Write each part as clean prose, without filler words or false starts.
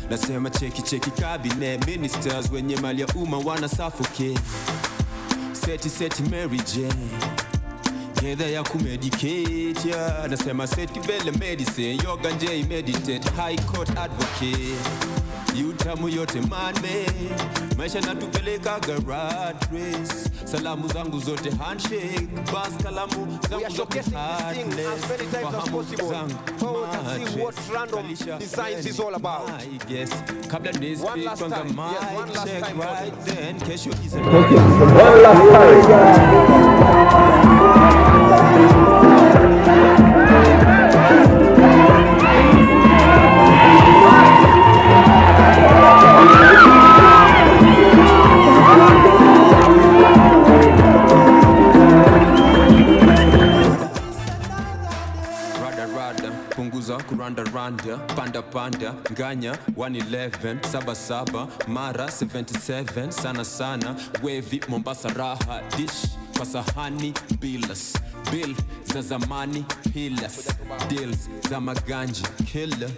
Nasema cheki cabinet ministers wenye mali ya umma wana suffocate. Seti Mary Jane Hedha ya kumedicate ya nasema seti vele medicine yoga nje meditate high court advocate yutamu yote manme maisha natupeleka garage race salamu zangu zote handshake bas kalamu zangu zote heartless fahamu zangu what random designs is all about. I guess kabla nispe kwanza mic check right then kesho is one last time. Punguza kuranda panda nganya 111 77 mara 77 sana wavy Mombasa raha dish kwa sahani bill za zamani pillars deals za maganji killer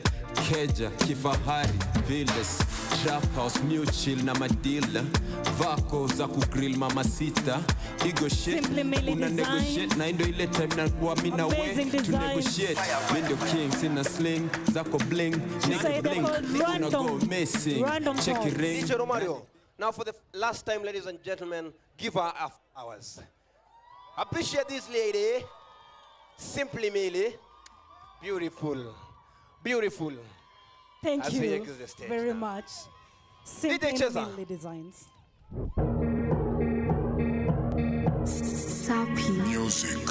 keja kifahari villas trap house mutual na madila vako za kugrill mama sita ego shit una negotiate na ndo ile time na kuwa mimi na we to negotiate window king sina sling zako bling nigga bling una go missing check it ring DJ Romario. Now for the last time, ladies and gentlemen, give her ours. Appreciate this lady. Simply Millie. Beautiful. Thank you very much. Simply Millie Designs. Sappy music.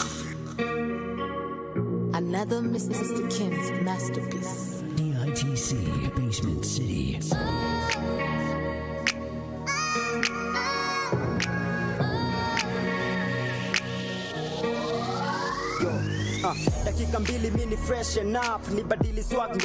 Another Mr. Kim's masterpiece. DITC Basement City. Dakika mbili mini freshen up, ni badili swag